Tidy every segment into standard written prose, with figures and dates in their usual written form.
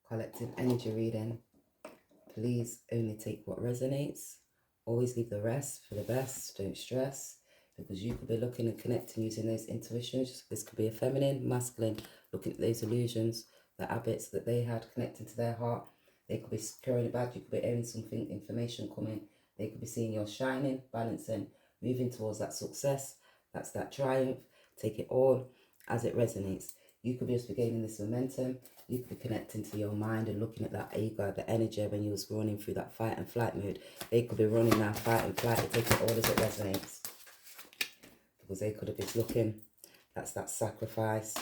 Collective energy reading. Please only take what resonates. Always leave the rest for the best. Don't stress, because you could be looking and connecting using those intuitions. This could be a feminine, masculine, looking at those illusions, the habits that they had connecting to their heart. They could be securing it back. You could be hearing something, information coming. They could be seeing you're shining, balancing, moving towards that success. That's that triumph. Take it all as it resonates. You could just be gaining this momentum. You could be connecting to your mind and looking at that ego, the energy when you was running through that fight and flight mode. They could be running now, fight and flight. They take it all as it resonates. Because they could have been looking. That's that sacrifice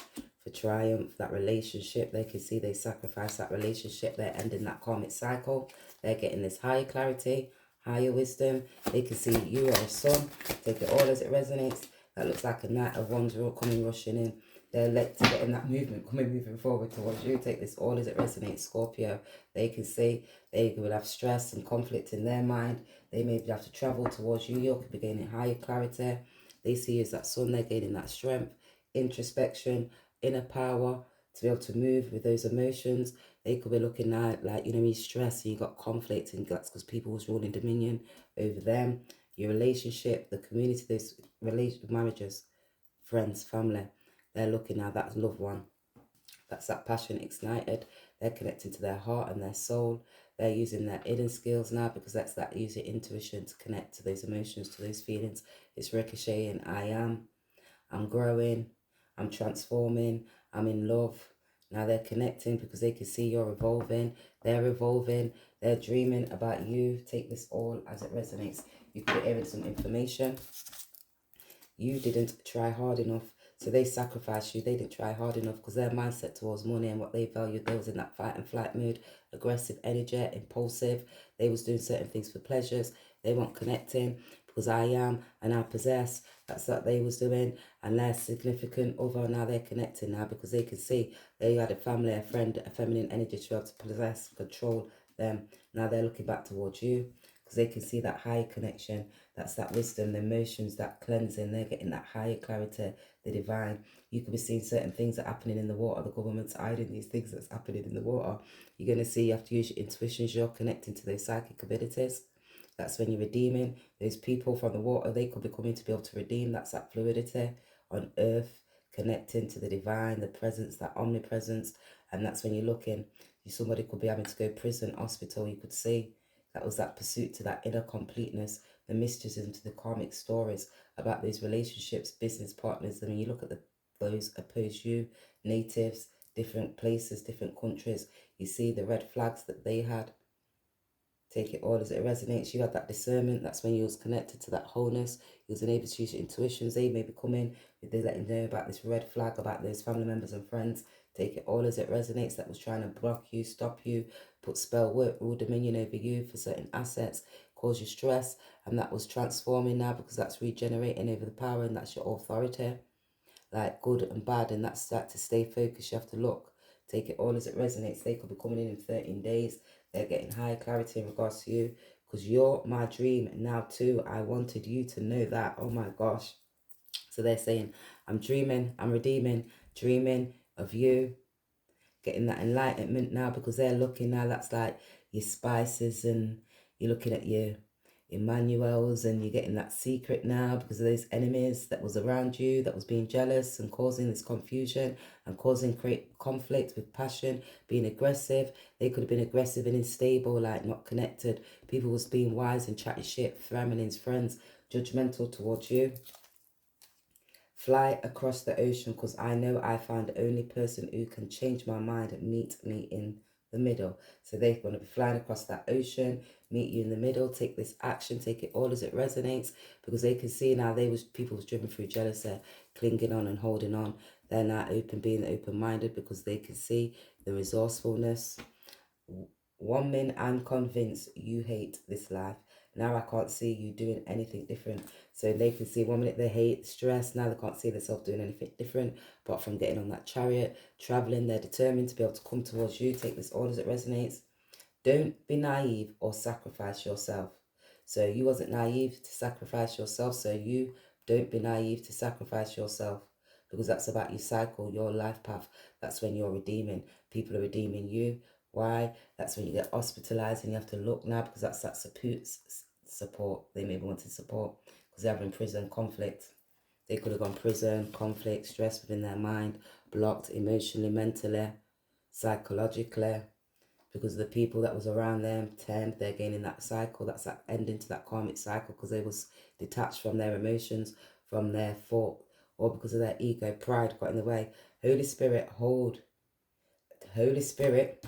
for triumph, that relationship. They can see they sacrifice that relationship. They're ending that karmic cycle. They're getting this higher clarity, higher wisdom. They can see you are a son. Take it all as it resonates. That looks like a knight of wands coming rushing in. They're led to get in that movement, moving forward towards you. Take this all as it resonates, Scorpio. They can see they will have stress and conflict in their mind. They maybe have to travel towards you. You could be gaining higher clarity. They see you as that sun. They're gaining that strength, introspection, inner power to be able to move with those emotions. They could be looking at, like, you stress and you got conflict, and that's because people was ruling dominion over them. Your relationship, the community, those marriages, friends, family. They're looking at that loved one. That's that passion ignited. They're connecting to their heart and their soul. They're using their hidden skills now, because that's that using intuition to connect to those emotions, to those feelings. It's ricocheting. I'm growing, I'm transforming, I'm in love. Now they're connecting because they can see you're evolving. They're evolving. They're dreaming about you. Take this all as it resonates. You could be hearing some information. You didn't try hard enough. So they sacrificed you. They didn't try hard enough because their mindset towards money and what they valued, they was in that fight and flight mood, aggressive energy, impulsive. They was doing certain things for pleasures. They weren't connecting because I am and I possess. That's what they was doing. And their significant other, now they're connecting now because they can see they had a family, a friend, a feminine energy to be able to possess, control them. Now they're looking back towards you because they can see that higher connection. That's that wisdom, the emotions, that cleansing. They're getting that higher clarity, the divine. You could be seeing certain things that are happening in the water. The government's hiding these things that's happening in the water. You're going to see you have to use your intuitions. You're connecting to those psychic abilities. That's when you're redeeming. Those people from the water, they could be coming to be able to redeem. That's that fluidity on earth, connecting to the divine, the presence, that omnipresence. And that's when you're looking. Somebody could be having to go prison, hospital. You could see that was that pursuit to that inner completeness, the mysteries into the karmic stories about these relationships, business partners. I mean, you look at those opposed you, natives, different places, different countries. You see the red flags that they had. Take it all as it resonates. You had that discernment. That's when you was connected to that wholeness. You was able to use your intuitions. They may be coming. They let you know about this red flag, about those family members and friends. Take it all as it resonates. That was trying to block you, stop you, put spell, work, rule, dominion over you for certain assets, cause you stress. And that was transforming now because that's regenerating over the power, and that's your authority. Like good and bad, and that's that to stay focused. You have to look. Take it all as it resonates. They could be coming in 13 days. They're getting high clarity in regards to you because you're my dream now too. I wanted you to know that. Oh my gosh. So they're saying, I'm dreaming, I'm redeeming, dreaming of you, getting that enlightenment now because they're looking now. That's like your spices, and you're looking at your Emmanuel's, and you're getting that secret now because of those enemies that was around you, that was being jealous and causing this confusion and causing great conflict with passion, being aggressive. They could have been aggressive and unstable, like not connected. People was being wise and chatting shit, families, friends, judgmental towards you. Fly across the ocean because I know I found the only person who can change my mind and meet me in the middle. So they're going to be flying across that ocean, meet you in the middle, take this action, take it all as it resonates, because they can see now people was driven through jealousy, clinging on and holding on. They're now being open-minded because they can see the resourcefulness. Woman, I'm convinced you hate this life. Now I can't see you doing anything different. So they can see 1 minute they hate, stress. Now they can't see themselves doing anything different apart from getting on that chariot, traveling. They're determined to be able to come towards you. Take this all as it resonates. Don't be naive or sacrifice yourself. So you wasn't naive to sacrifice yourself. So you don't be naive to sacrifice yourself, because that's about your cycle, your life path. That's when you're redeeming. People are redeeming you. Why? That's when you get hospitalized and you have to look now, because that's that support. They maybe wanted support because they're having prison conflict. They could have gone prison, conflict, stress within their mind, blocked emotionally, mentally, psychologically, because the people that was around them tend, they're gaining that cycle. That's that ending to that karmic cycle, because they was detached from their emotions, from their thought, or because of their ego, pride got in the way. Holy Spirit Holy Spirit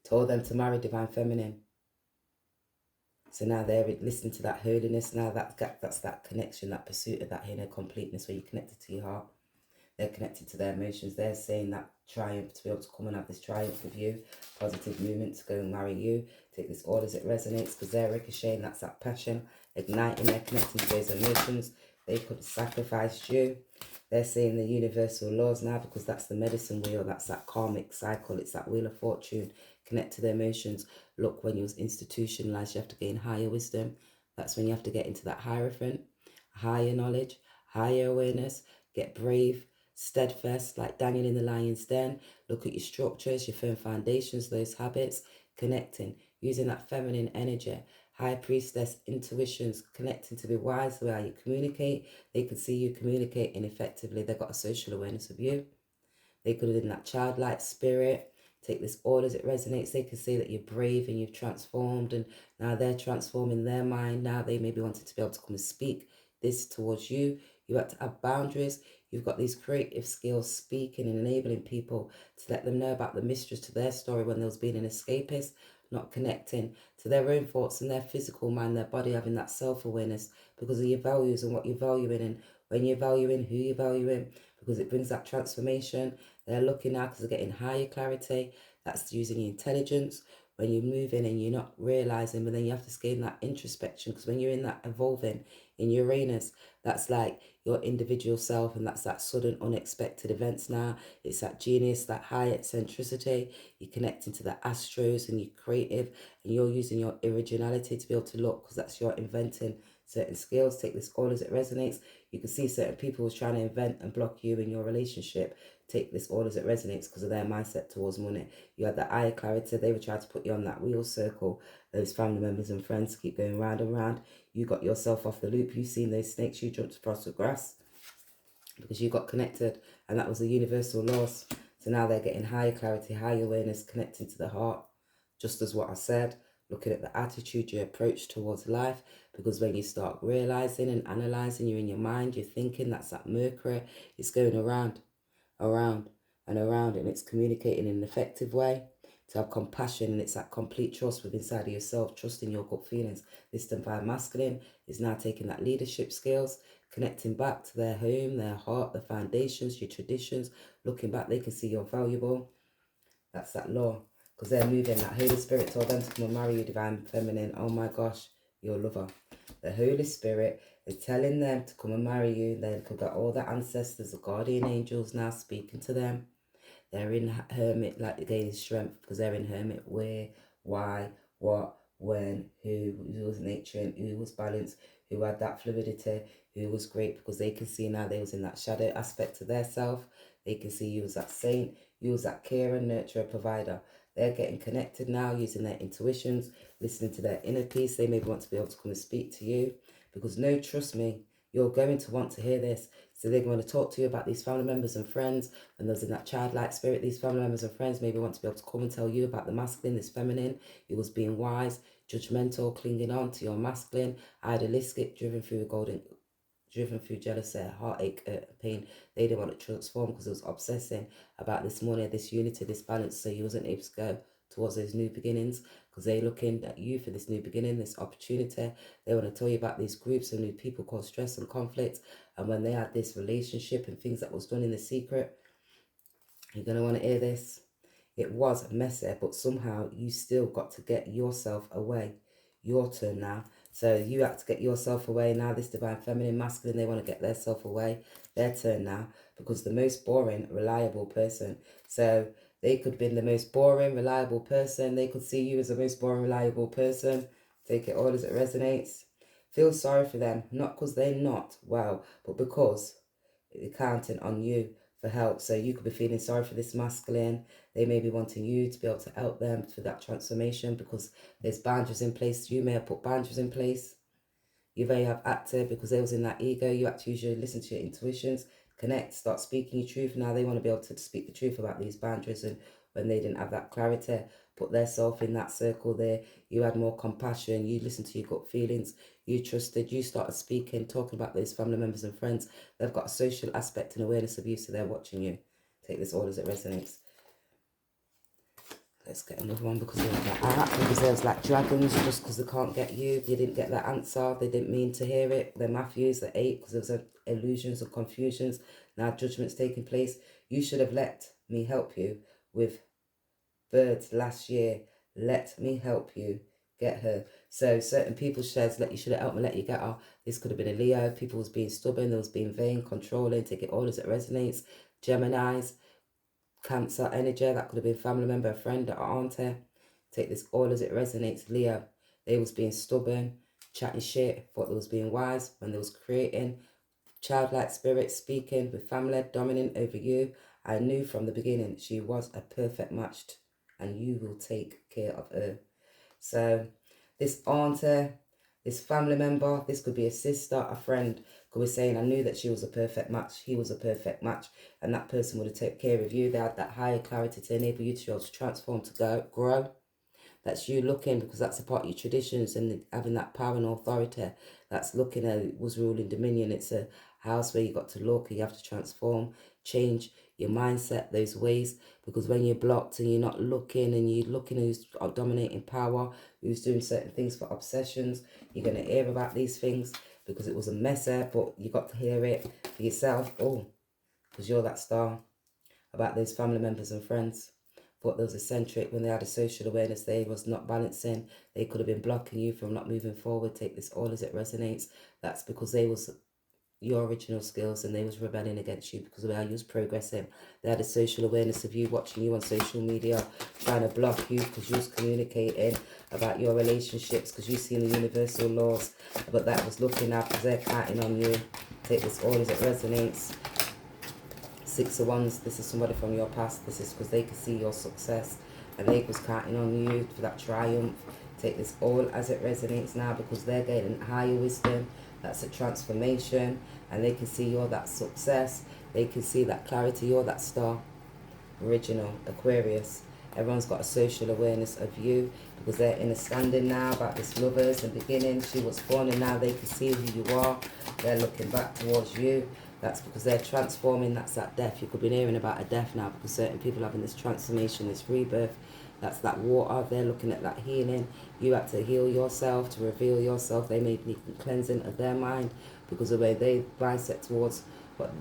told them to marry Divine Feminine. So now they're listening to that holiness. Now that's that connection, that pursuit of that inner completeness where you're connected to your heart. They're connected to their emotions. They're saying that triumph, to be able to come and have this triumph with you, positive movement to go and marry you. Take this all as it resonates, because they're ricocheting. That's that passion, igniting. They're connecting to those emotions. They could have sacrificed you. They're saying the universal laws now, because that's the medicine wheel. That's that karmic cycle. It's that wheel of fortune. Connect to the emotions. Look, when you was institutionalized, you have to gain higher wisdom. That's when you have to get into that hierophant, higher knowledge, higher awareness. Get brave, steadfast, like Daniel in the lion's den. Look at your structures, your firm foundations, those habits. Connecting, using that feminine energy. High priestess intuitions, connecting to be wise the way how you communicate. They could see you communicating effectively. They've got a social awareness of you. They could have been that childlike spirit. Take this all as it resonates. They could say that you're brave and you've transformed, and now they're transforming their mind. Now they maybe wanted to be able to come and speak this towards you. You have to have boundaries. You've got these creative skills, speaking and enabling people to let them know about the mysteries to their story when there was being an escapist, not connecting to their own thoughts and their physical mind, their body, having that self-awareness because of your values and what you're valuing, and when you're valuing, who you're valuing, because it brings that transformation. They're looking now because they're getting higher clarity. That's using your intelligence. When you're moving and you're not realizing, but then you have to gain that introspection, because when you're in that evolving in Uranus, that's like your individual self, and that's that sudden unexpected events now. It's that genius, that high eccentricity. You're connecting to the astros and you're creative, and you're using your originality to be able to look, because that's your inventing certain skills. Take this all as it resonates. You can see certain people was trying to invent and block you in your relationship. Take this all as it resonates because of their mindset towards money. You had that eye clarity. They were trying to put you on that wheel circle. Those family members and friends keep going round and round. You got yourself off the loop. You've seen those snakes. You jumped across the grass because you got connected, and that was the universal laws. So now they're getting higher clarity, higher awareness, connecting to the heart, just as what I said, looking at the attitude, your approach towards life, because when you start realizing and analyzing, you're in your mind, you're thinking, that's that Mercury, it's going around and around, and it's communicating in an effective way. To have compassion, and it's that complete trust within inside of yourself, trusting your gut feelings. This divine masculine is now taking that leadership skills, connecting back to their home, their heart, the foundations, your traditions. Looking back, they can see you're valuable. That's that law, because they're moving. That Holy Spirit told them to come and marry you, divine feminine. Oh my gosh, your lover. The Holy Spirit is telling them to come and marry you. They could get all the ancestors, the guardian angels now speaking to them. They're in hermit, like they're gaining strength, because they're in hermit. Where, why, what, when, who was nature, and who was balanced, who had that fluidity, who was great, because they can see now they was in that shadow aspect to their self. They can see you as that saint, you as that carer, nurturer, provider. They're getting connected now, using their intuitions, listening to their inner peace. They maybe want to be able to come and speak to you, because no, trust me, you're going to want to hear this. So they're going to talk to you about these family members and friends, and those in that childlike spirit. These family members and friends maybe want to be able to come and tell you about the masculine, this feminine. It was being wise, judgmental, clinging on to your masculine, idealistic, driven through jealousy, heartache, pain. They didn't want to transform because it was obsessing about this money, this unity, this balance. So you wasn't able to go towards those new beginnings, because they're looking at you for this new beginning, this opportunity. They want to tell you about these groups of new people called stress and conflict. And when they had this relationship and things that was done in the secret, you're going to want to hear this. It was messy, but somehow you still got to get yourself away. Your turn now. So you have to get yourself away now. This divine feminine masculine, they want to get their self away. Their turn now. Because the most boring, reliable person. So they could be the most boring, reliable person. They could see you as the most boring, reliable person. Take it all as it resonates. Feel sorry for them. Not because they're not well, but because they're counting on you for help. So you could be feeling sorry for this masculine. They may be wanting you to be able to help them through that transformation because there's boundaries in place. You may have put boundaries in place. You may have acted because they was in that ego. You had to usually listen to your intuitions, connect, start speaking your truth. Now they want to be able to speak the truth about these boundaries, and when they didn't have that clarity, put their self in that circle there. You had more compassion. You listened to your gut feelings. You trusted. You started speaking, talking about those family members and friends. They've got a social aspect and awareness of you, so they're watching you. Take this all as it resonates. Let's get another one because there's like dragons just because they can't get you. They didn't get that answer. They didn't mean to hear it. They're Matthews, the 8, because there was illusions or confusions. Now judgment's taking place. You should have let me help you with birds last year. Let me help you get her. So certain people says, you should have helped me let you get her. This could have been a Leo. People was being stubborn. They was being vain, controlling. Take it all as it resonates. Geminis. Cancer energy, that could have been family member, a friend, or auntie. Take this all as it resonates. Leo, they was being stubborn, chatting shit, thought they was being wise when they was creating. Childlike spirit, speaking with family, dominant over you. I knew from the beginning she was a perfect match and you will take care of her. So this auntie, this family member, this could be a sister, a friend, could be saying, I knew that she was a perfect match, he was a perfect match, and that person would have taken care of you. They had that higher clarity to enable you to be able to transform, to grow. That's you looking, because that's a part of your traditions and having that power and authority. That's looking at it was ruling dominion. It's a house where you got to look and you have to transform, change your mindset, those ways. Because when you're blocked and you're not looking and you're looking who's dominating power, who's doing certain things for obsessions, you're going to hear about these things because it was a mess there, but you got to hear it for yourself. Oh, because you're that star, about those family members and friends. Thought they was eccentric when they had a social awareness they was not balancing. They could have been blocking you from not moving forward. Take this all as it resonates. That's because they was your original skills and they was rebelling against you because of how you was progressing. They had a social awareness of you, watching you on social media, trying to block you because you was communicating about your relationships because you seen the universal laws, but that was looking out because they're counting on you. Take this all as it resonates. 6 of Wands, this is somebody from your past. This is because they can see your success and they was counting on you for that triumph. Take this all as it resonates now because they're getting higher wisdom. That's a transformation and they can see you're that success. They can see that clarity. You're that star. Original Aquarius. Everyone's got a social awareness of you because they're in a standing now about this lovers and beginning. She was born and now they can see who you are. They're looking back towards you. That's because they're transforming. That's that death. You could be hearing about a death now because certain people having this transformation, this rebirth. That's that water. They're looking at that healing. You have to heal yourself, to reveal yourself. They may need cleansing of their mind because of the way they mindset towards what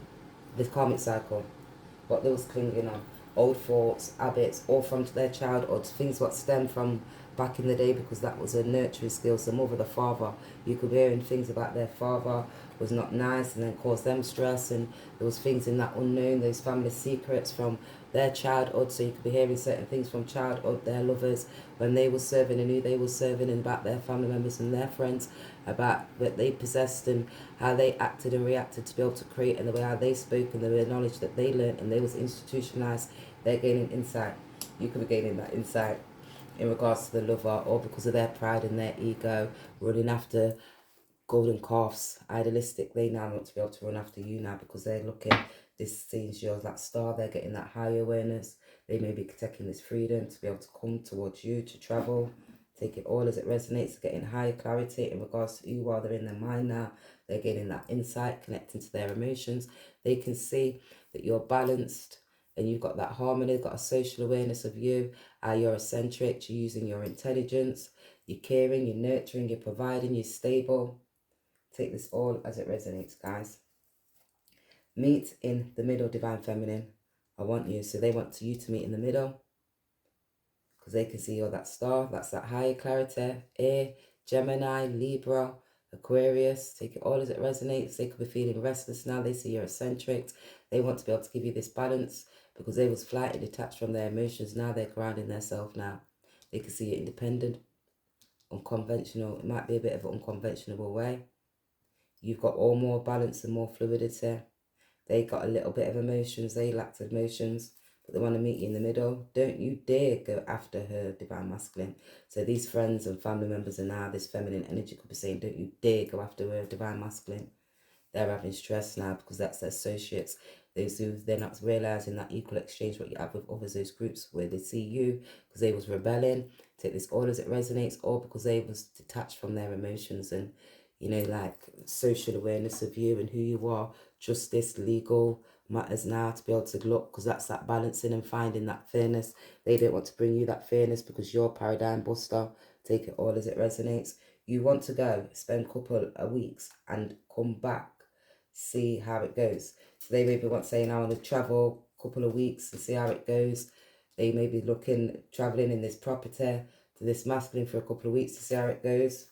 the karmic cycle, what they was clinging on. Old thoughts, habits, all from their childhood, things what stem from back in the day because that was a nurturing skill. So mother, the father, you could be hearing things about their father was not nice and then caused them stress, and there was things in that unknown, those family secrets from their childhood. So you could be hearing certain things from childhood, their lovers, when they were serving and who they were serving, and about their family members and their friends, about what they possessed and how they acted and reacted to be able to create, and the way how they spoke and the knowledge that they learned and they was institutionalized. They're gaining insight. You could be gaining that insight in regards to the lover, or because of their pride and their ego, running after golden calves, idealistic. They now want to be able to run after you now because they're looking, this seems you're that star. They're getting that higher awareness. They may be taking this freedom to be able to come towards you, to travel. Take it all as it resonates, getting higher clarity in regards to who you are. They're in their mind now. They're getting that insight, connecting to their emotions. They can see that you're balanced and you've got that harmony, got a social awareness of you, how you're eccentric, you're using your intelligence, you're caring, you're nurturing, you're providing, you're stable. Take this all as it resonates, guys. Meet in the middle, Divine Feminine. I want you. So they want you to meet in the middle because they can see you're that star. That's that higher clarity. Air, Gemini, Libra, Aquarius. Take it all as it resonates. They could be feeling restless now. They see you're eccentric. They want to be able to give you this balance because they was flighted, detached from their emotions. Now they're grounding themselves now. They can see you're independent, unconventional. It might be a bit of an unconventional way. You've got all more balance and more fluidity. They got a little bit of emotions. They lacked emotions, but they want to meet you in the middle. Don't you dare go after her divine masculine. So these friends and family members are now, this feminine energy could be saying, don't you dare go after her divine masculine. They're having stress now because that's their associates. Those who they're not realizing that equal exchange what you have with others, those groups where they see you because they was rebelling, take this all as it resonates, or because they was detached from their emotions and, you know, like social awareness of you and who you are. Justice, legal matters now to be able to look, because that's that balancing and finding that fairness. They don't want to bring you that fairness because you're paradigm buster. Take it all as it resonates. You want to go spend a couple of weeks and come back, see how it goes. So they maybe want saying, I want to travel a couple of weeks and see how it goes. They may be looking, traveling in this property to this masculine for a couple of weeks to see how it goes.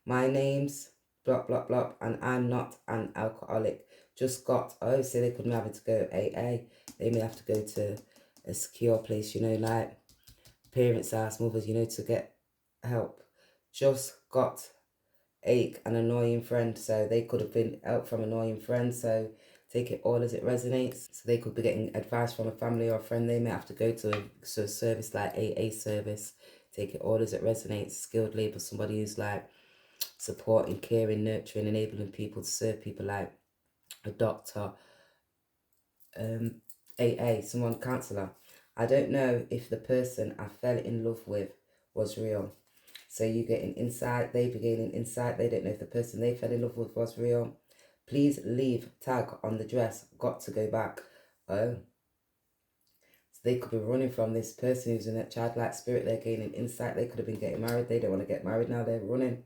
My name's blah, blah, blah, and I'm not an alcoholic. Just got, oh, so they could be having to go AA. They may have to go to a secure place, you know, like parents' house, mothers, you know, to get help. Just got an annoying friend, so they could have been help from annoying friends. So take it all as it resonates. So they could be getting advice from a family or a friend. They may have to go to a service like AA service. Take it all as it resonates. Skilled labor, somebody who's like supporting, caring, nurturing, enabling people to serve people, like a doctor, AA, someone counsellor. I don't know if the person I fell in love with was real. So you get an insight, they be gaining insight. They don't know if the person they fell in love with was real. Please leave tag on the dress. Got to go back. Oh. So they could be running from this person who's in a childlike spirit. They're gaining insight. They could have been getting married. They don't want to get married now. They're running.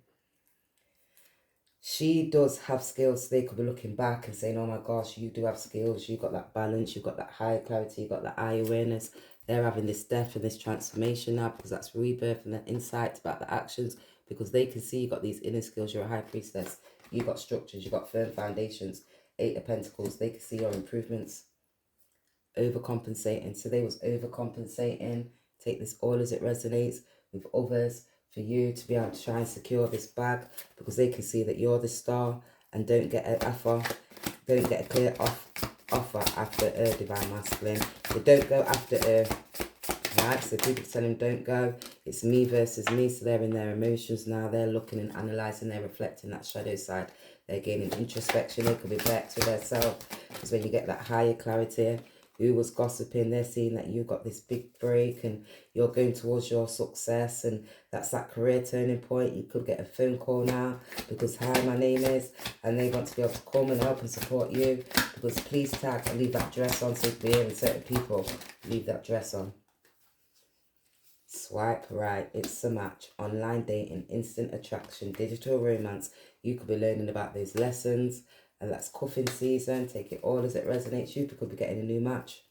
She does have skills. They could be looking back and saying, oh my gosh, you do have skills. You got that balance. You got that higher clarity. You got that eye awareness. They're having this death and this transformation now because that's rebirth and that insight about the actions, because they can see you got these inner skills. You're a high priestess. You got structures. You got firm foundations. 8 of Pentacles. They can see your improvements. Overcompensating. So they was overcompensating. Take this all as it resonates with others, for you to be able to try and secure this bag, because they can see that you're the star and don't get an offer, don't get a clear offer after her divine masculine. So don't go after her, right? So people tell him don't go. It's me versus me. So they're in their emotions now. They're looking and analysing. They're reflecting that shadow side. They're gaining introspection. They could be back to themselves, because when you get that higher clarity, who was gossiping, they're seeing that you've got this big break and you're going towards your success, and that's that career turning point. You could get a phone call now because, hi, my name is, and they want to be able to come and help and support you, because please tag and leave that dress on, so you can be hearing certain people, leave that dress on. Swipe right, it's a match. Online dating, instant attraction, digital romance. You could be learning about those lessons, and that's cuffing season. Take it all as it resonates. You could be getting a new match.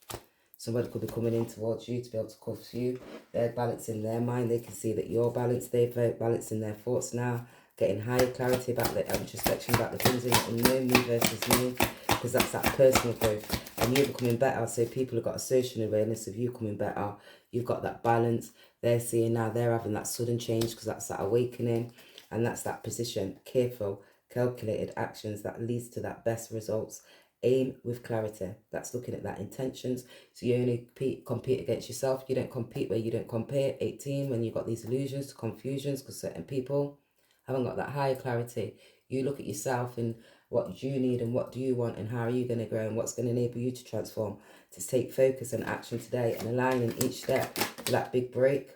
Somebody could be coming in towards you to be able to cuff you. They're balancing their mind. They can see that you're balanced. They're balancing their thoughts now. Getting higher clarity about the introspection, about the things in you, me versus me. Because that's that personal growth. And you're becoming better. So people have got a social awareness of you coming better. You've got that balance. They're seeing now they're having that sudden change, because that's that awakening. And that's that position. Careful, calculated actions that leads to that best results. Aim with clarity. That's looking at that intentions. So you only compete against yourself. You don't compete where you don't compare. 18, when you've got these illusions, confusions, because certain people haven't got that higher clarity. You look at yourself and what you need and what do you want and how are you going to grow and what's going to enable you to transform, to take focus and action today and align in each step for that big break.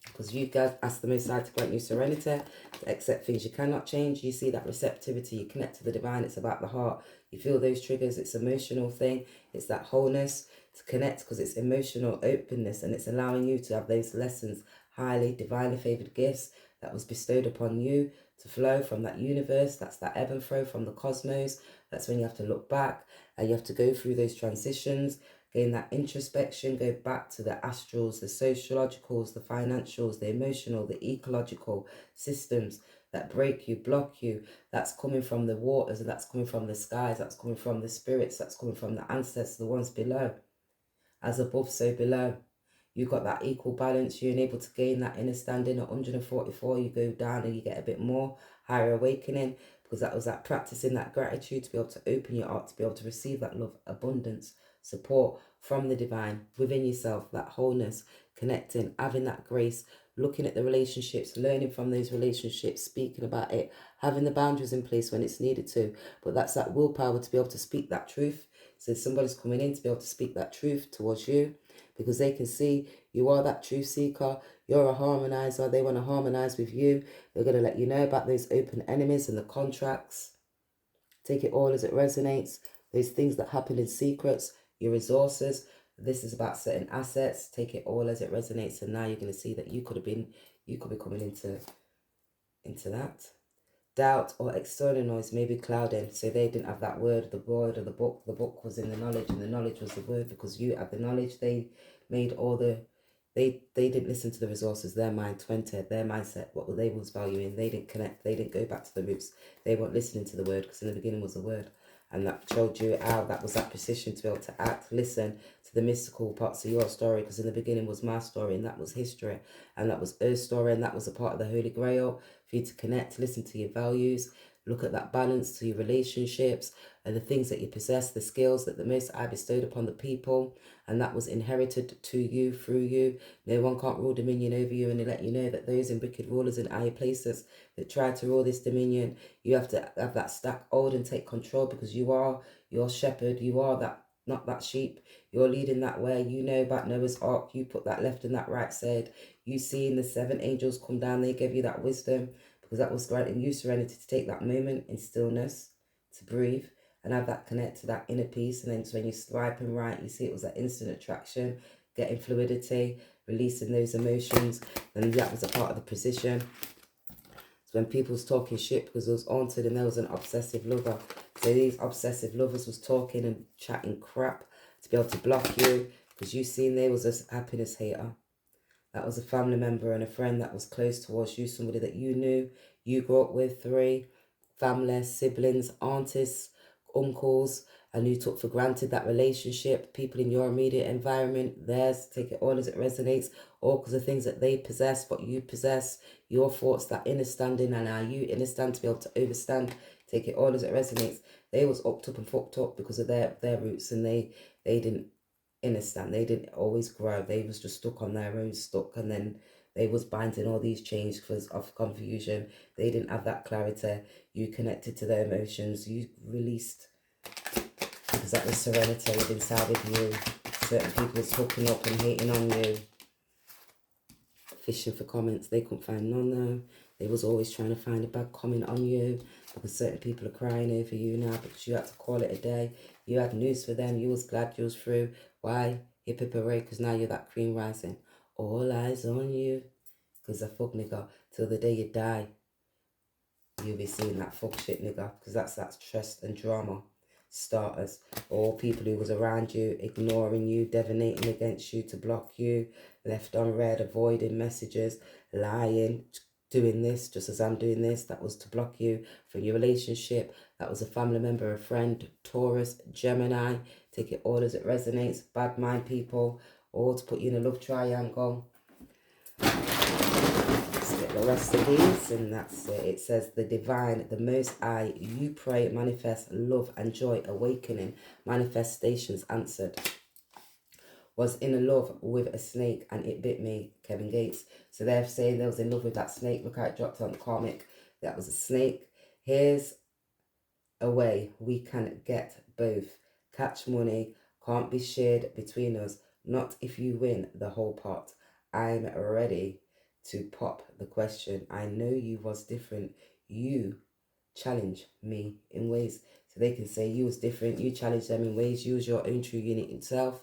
Because you guys ask the Most High to grant you serenity, to accept things you cannot change. You see that receptivity, you connect to the divine. It's about the heart. You feel those triggers. It's an emotional thing. It's that wholeness to connect, because it's emotional openness, and it's allowing you to have those lessons, highly divinely favored gifts that was bestowed upon you to flow from that universe. That's that ebb and flow from the cosmos. That's when you have to look back and you have to go through those transitions, gain that introspection, go back to the astrals, the sociologicals, the financials, the emotional, the ecological systems that break you, block you. That's coming from the waters, and that's coming from the skies, that's coming from the spirits, that's coming from the ancestors, the ones below. As above, so below. you got that equal balance. You're able to gain that inner standing at 144. You go down and you get a bit more higher awakening, because that was that practicing that gratitude to be able to open your heart, to be able to receive that love, abundance, support from the divine within yourself, that wholeness, connecting, having that grace, looking at the relationships, learning from those relationships, speaking about it, having the boundaries in place when it's needed to. But that's that willpower to be able to speak that truth. So somebody's coming in to be able to speak that truth towards you, because they can see you are that truth seeker. You're a harmonizer. They want to harmonize with you. They're going to let you know about those open enemies and the contracts. Take it all as it resonates. Those things that happen in secrets, your resources. This is about certain assets. Take it all as it resonates. And now you're going to see that you could be coming into that. Doubt or external noise may be clouding. So they didn't have that word, the word of the book. The book was in the knowledge, and the knowledge was the word, because you had the knowledge. They made all the, they didn't listen to the resources. Their mind 20, their mindset, what they was valuing. They didn't connect. They didn't go back to the roots. They weren't listening to the word, because in the beginning was the word. And that showed you how that was that precision to be able to act, listen to the mystical parts of your story, because in the beginning was my story, and that was history, and that was her story, and that was a part of the Holy Grail for you to connect, listen to your values, look at that balance to your relationships and the things that you possess, the skills that the Most High bestowed upon the people, and that was inherited to you, through you. No one can't rule dominion over you, and they let you know that those in wicked rulers in higher places that try to rule this dominion, you have to have that stack hold and take control, because you are your shepherd. You are that, not that sheep. You're leading that way. You know about Noah's Ark. You put that left and that right side. You seen the 7 angels come down. They gave you that wisdom, because that was granting you serenity to take that moment in stillness, to breathe and have that connect to that inner peace. And then so when you swipe and right, you see it was that instant attraction, getting fluidity, releasing those emotions. And that was a part of the precision. So when people was talking shit because it was haunted and there was an obsessive lover. So these obsessive lovers was talking and chatting crap to be able to block you, because you seen there was a happiness hater. That was a family member and a friend that was close towards you, somebody that you knew, you grew up with, 3, family, siblings, aunties, uncles, and you took for granted that relationship, people in your immediate environment, theirs, take it all as it resonates, all because of things that they possess, what you possess, your thoughts, that inner standing, and how you inner stand to be able to overstand, take it all as it resonates. They was upped up and fucked up because of their roots, and they didn't understand. They didn't always grow. They was just stuck on their own stuck, and then they was binding all these chains because of confusion. They didn't have that clarity. You connected to their emotions. You released, because that was serenity inside of you. Certain people was hooking up and hating on you, fishing for comments. They couldn't find none though. They was always trying to find a bad comment on you, because certain people are crying over you now because you had to call it a day. You had news for them. You was glad you was through. Why? Hip hip hooray, because now you're that cream rising. All eyes on you. Because a fuck nigga, till the day you die, you'll be seeing that fuck shit nigga. Because that's that stress and drama starters. Or people who was around you, ignoring you, divinating against you to block you, left on read, avoiding messages, lying, doing this just as I'm doing this. That was to block you from your relationship. That was a family member, a friend, Taurus, Gemini. Take it all as it resonates. Bad mind people, all to put you in a love triangle. Let's get the rest of these, and that's it. It says the divine, the most high, you pray, manifest love and joy, awakening, manifestations answered. Was in a love with a snake and it bit me, Kevin Gates. So they're saying they was in love with that snake. Look how it dropped on the comic. That was a snake. Here's a way we can get both. Catch money can't be shared between us. Not if you win the whole pot. I'm ready to pop the question. I know you was different. You challenge me in ways. So they can say you was different. You challenge them in ways. You was your own true unique self.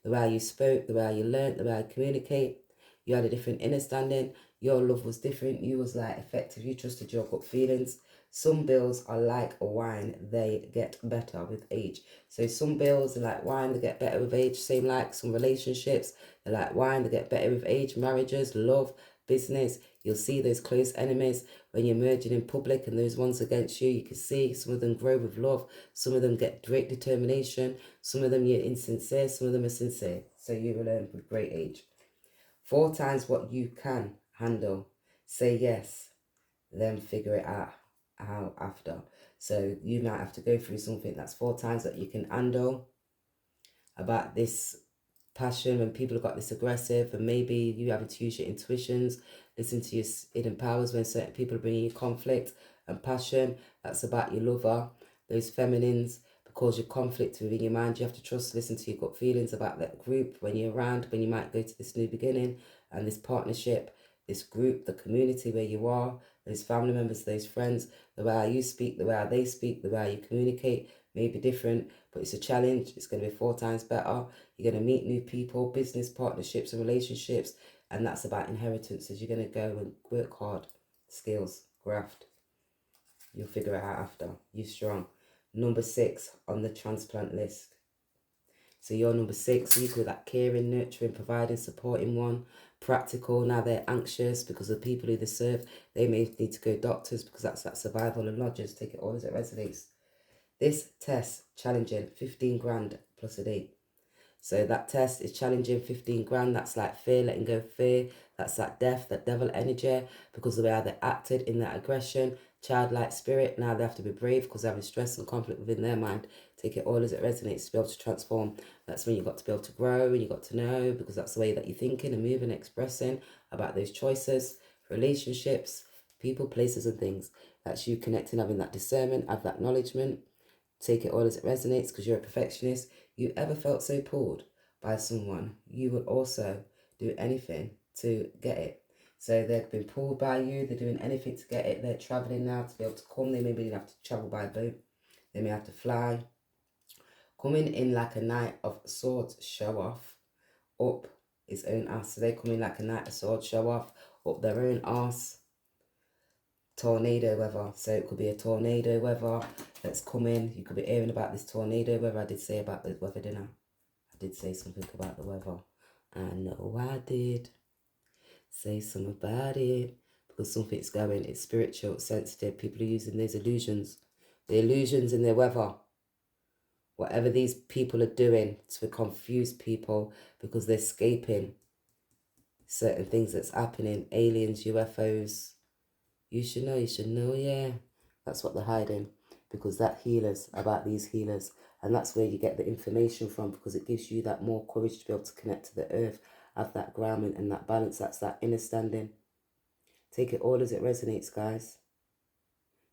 The way you spoke, the way you learnt, the way you communicate. You had a different understanding. Your love was different. You was like effective. You trusted your gut feelings. Some bills are like a wine. They get better with age. So some bills are like wine. They get better with age. Same like some relationships. They're like wine. They get better with age. Marriages, love, business. You'll see those close enemies when you're merging in public, and those ones against you. You can see some of them grow with love. Some of them get great determination. Some of them you're insincere. Some of them are sincere. So you will learn with great age. 4 times what you can handle. Say yes, then figure it out how after. So you might have to go through something that's 4 times that you can handle about this passion when people have got this aggressive, and maybe you having to use your intuitions, listen to your hidden powers when certain people are bringing you conflict and passion. That's about your lover, those feminines, because your conflict within your mind. You have to trust, listen to your gut feelings about that group when you're around, when you might go to this new beginning and this partnership, this group, the community where you are, those family members, those friends. The way you speak, the way they speak, the way you communicate may be different, but it's a challenge. It's going to be 4 times better. You're going to meet new people, business partnerships and relationships, and that's about inheritances. You're going to go and work hard, skills, graft. You'll figure it out after. You're strong. Number 6 on the transplant list. So you're number 6. You could that caring, nurturing, providing, supporting one. Practical. Now they're anxious because the people who they serve, they may need to go doctors because that's that survival and lodgers. Take it all as it resonates. This test challenging 15 grand plus a date. So that test is challenging 15 grand. That's like fear, letting go of fear. That's that death, that devil energy, because of the way they acted in that aggression, childlike spirit. Now they have to be brave because they're having stress and conflict within their mind. Take it all as it resonates to be able to transform. That's when you've got to be able to grow and you've got to know, because that's the way that you're thinking and moving, expressing about those choices, relationships, people, places and things. That's you connecting, having that discernment, have that acknowledgement. Take it all as it resonates because you're a perfectionist. You ever felt so pulled by someone, you would also do anything to get it. So they've been pulled by you, they're doing anything to get it. They're traveling now to be able to come. They maybe have to travel by boat. They may have to fly. Coming in like a Knight of Swords show off, up his own ass. So they come in like a Knight of Swords show off, up their own ass. Tornado weather. So it could be a tornado weather that's coming. You could be hearing about this tornado weather. I did say about the weather, didn't I did say something about the weather. I know I did say something about it, because something's going. It's spiritual, it's sensitive. People are using these illusions. The illusions in their weather. Whatever these people are doing to confuse people because they're escaping certain things that's happening. Aliens, UFOs. You should know, yeah. That's what they're hiding, because that healers, about these healers, and that's where you get the information from, because it gives you that more courage to be able to connect to the earth, have that grounding and that balance. That's that inner standing. Take it all as it resonates, guys,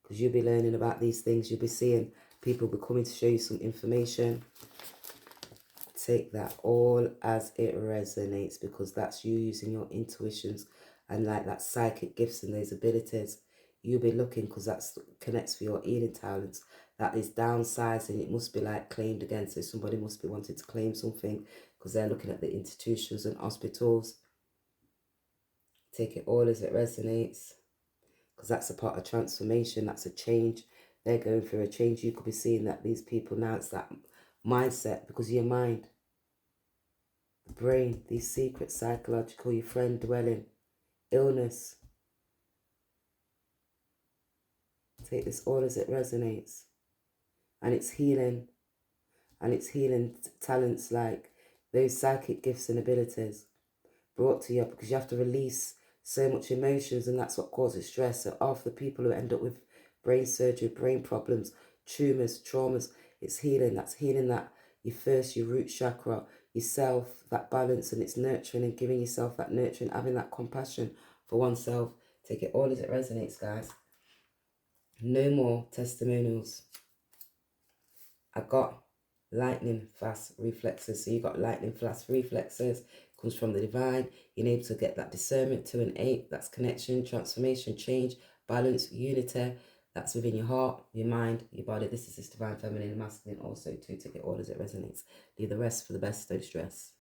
because you'll be learning about these things. You'll be seeing people be coming to show you some information. Take that all as it resonates, because that's you using your intuitions and like that psychic gifts and those abilities. You'll be looking, because that connects for your healing talents. That is downsizing. It must be like claimed again. So somebody must be wanting to claim something because they're looking at the institutions and hospitals. Take it all as it resonates, because that's a part of transformation. That's a change. They're going through a change. You could be seeing that these people now, it's that mindset, because of your mind, the brain, these secrets, psychological, your friend dwelling, illness. Take this all as it resonates. And it's healing. And it's healing talents like those psychic gifts and abilities brought to you, because you have to release so much emotions, and that's what causes stress. So half the people who end up with brain surgery, brain problems, tumors, traumas, it's healing. That's healing that your root chakra, yourself, that balance, and it's nurturing and giving yourself that nurturing, having that compassion for oneself. Take it all as it resonates, guys. No more testimonials. I got lightning fast reflexes. So you got lightning fast reflexes. Comes from the divine. You're able to get that discernment 2 and 8. That's connection, transformation, change, balance, unity. That's within your heart, your mind, your body. This is this divine feminine and masculine also too. Take it all as it resonates. Leave the rest for the best. Don't stress.